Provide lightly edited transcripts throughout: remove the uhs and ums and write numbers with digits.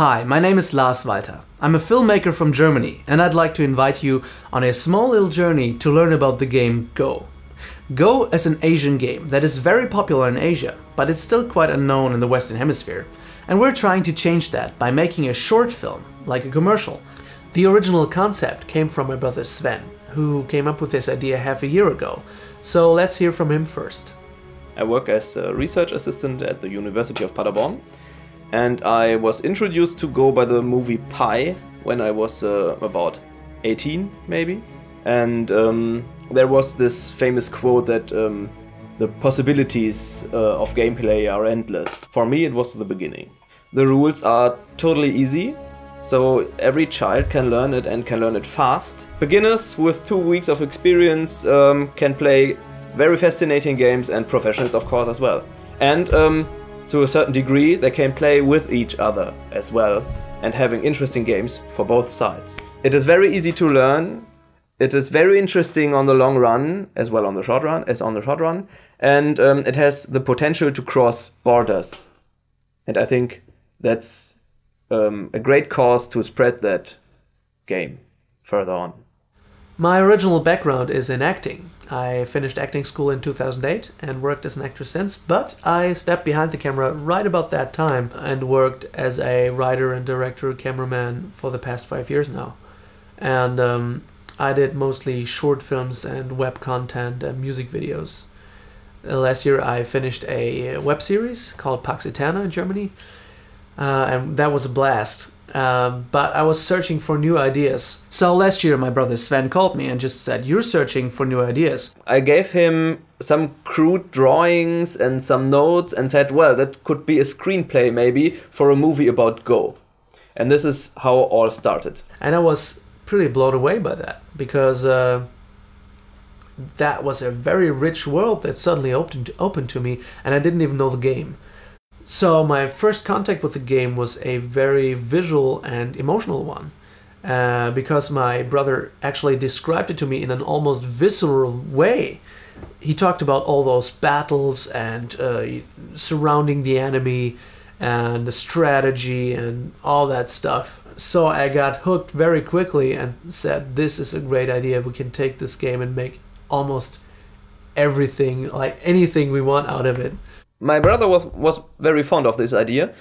Hi, my name is Lars Walter. I'm a filmmaker from Germany and I'd like to invite you on a small little journey to learn about the game Go. Go is an Asian game that is very popular in Asia, but it's still quite unknown in the Western Hemisphere. And we're trying to change that by making a short film, like a commercial. The original concept came from my brother Sven, who came up with this idea half a year ago. So let's hear from him first. I work as a research assistant at the University of Paderborn. And I was introduced to Go by the movie Pi when I was about 18, maybe. And there was this famous quote that the possibilities of gameplay are endless. For me, it was the beginning. The rules are totally easy, so every child can learn it and can learn it fast. Beginners with 2 weeks of experience can play very fascinating games, and professionals, of course, as well. And to a certain degree, they can play with each other as well, and having interesting games for both sides. It is very easy to learn. It is very interesting on the long run, as well on the short run, and it has the potential to cross borders. And I think that's a great cause to spread that game further on. My original background is in acting. I finished acting school in 2008 and worked as an actor since, but I stepped behind the camera right about that time and worked as a writer and director, cameraman for the past 5 years now. And I did mostly short films and web content and music videos. Last year I finished a web series called Pax Eterna in Germany, and that was a blast. But I was searching for new ideas. So last year my brother Sven called me and just said, "You're searching for new ideas." I gave him some crude drawings and some notes and said, well, that could be a screenplay maybe for a movie about Go. And this is how all started. And I was pretty blown away by that, because that was a very rich world that suddenly opened to me, and I didn't even know the game. So my first contact with the game was a very visual and emotional one, because my brother actually described it to me in an almost visceral way. He talked about all those battles and surrounding the enemy and the strategy and all that stuff. So I got hooked very quickly and said, this is a great idea. We can take this game and make almost everything, like anything we want out of it. My brother was very fond of this idea,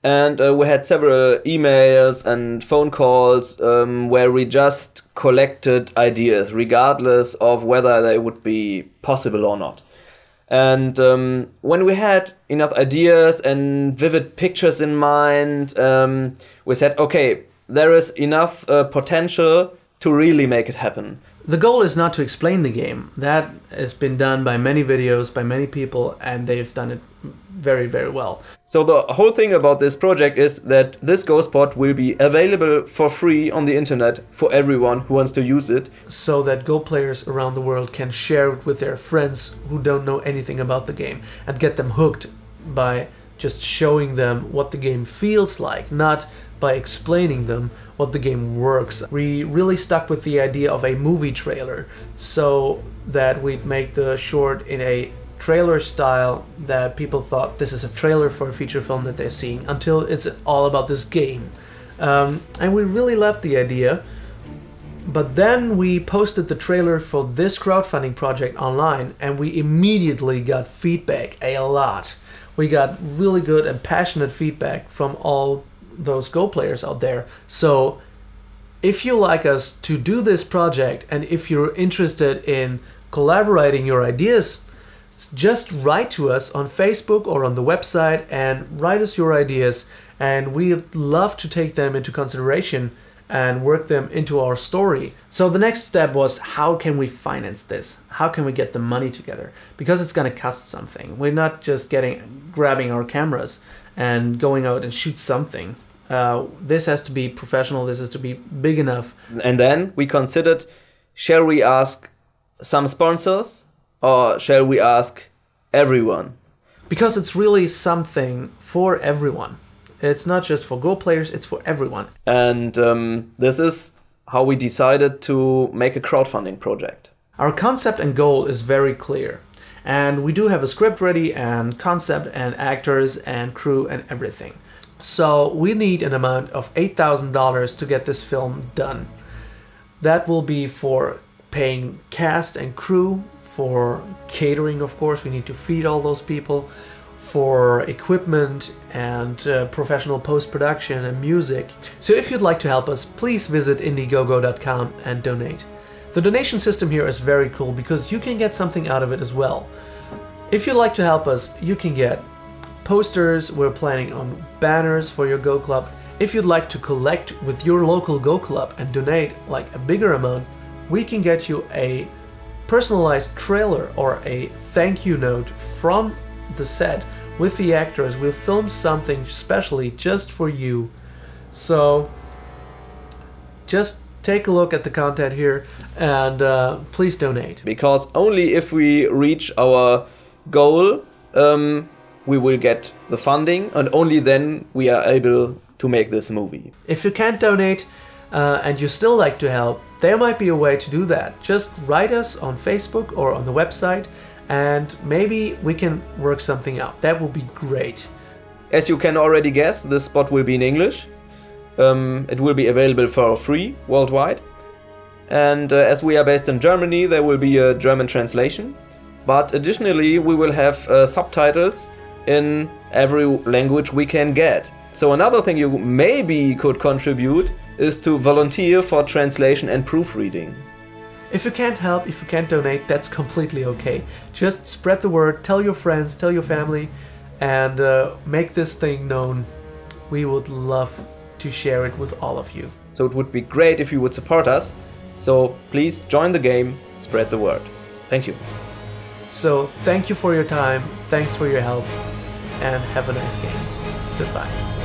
and we had several emails and phone calls where we just collected ideas, regardless of whether they would be possible or not. And when we had enough ideas and vivid pictures in mind, we said, okay, there is enough potential to really make it happen. The goal is not to explain the game. That has been done by many videos, by many people, and they've done it very, very well. So the whole thing about this project is that this GoSpot will be available for free on the internet for everyone who wants to use it. So that Go players around the world can share it with their friends who don't know anything about the game and get them hooked by just showing them what the game feels like, not by explaining them what the game works. We really stuck with the idea of a movie trailer, so that we'd make the short in a trailer style that people thought this is a trailer for a feature film that they're seeing, until it's all about this game. And we really loved the idea. But then we posted the trailer for this crowdfunding project online, and we immediately got feedback, a lot. We got really good and passionate feedback from all those Go players out there. So if you like us to do this project, and if you're interested in collaborating your ideas, just write to us on Facebook or on the website and write us your ideas, and we'd love to take them into consideration and work them into our story. So the next step was, how can we finance this? How can we get the money together? Because it's going to cost something. We're not just grabbing our cameras and going out and shoot something. This has to be professional, this has to be big enough. And then we considered, shall we ask some sponsors or shall we ask everyone? Because it's really something for everyone. It's not just for Go players, it's for everyone. And this is how we decided to make a crowdfunding project. Our concept and goal is very clear. And we do have a script ready, and concept and actors and crew and everything. So we need an amount of $8,000 to get this film done. That will be for paying cast and crew, for catering, of course, we need to feed all those people, for equipment and professional post-production and music. So if you'd like to help us, please visit indiegogo.com and donate. The donation system here is very cool because you can get something out of it as well. If you'd like to help us, you can get posters. We're planning on banners for your Go Club. If you'd like to collect with your local Go Club and donate like a bigger amount, we can get you a personalized trailer or a thank you note from the set with the actors. We'll film something specially just for you. So just take a look at the content here and please donate. Because only if we reach our goal we will get the funding, and only then we are able to make this movie. If you can't donate and you still like to help, there might be a way to do that. Just write us on Facebook or on the website and maybe we can work something out. That would be great. As you can already guess, this spot will be in English. It will be available for free worldwide. And as we are based in Germany, there will be a German translation. But additionally, we will have subtitles in every language we can get. So another thing you maybe could contribute is to volunteer for translation and proofreading. If you can't help, if you can't donate, that's completely okay. Just spread the word, tell your friends, tell your family, and make this thing known. We would love to share it with all of you. So it would be great if you would support us. So please join the game, spread the word. Thank you. So thank you for your time, thanks for your help, and have a nice game. Goodbye.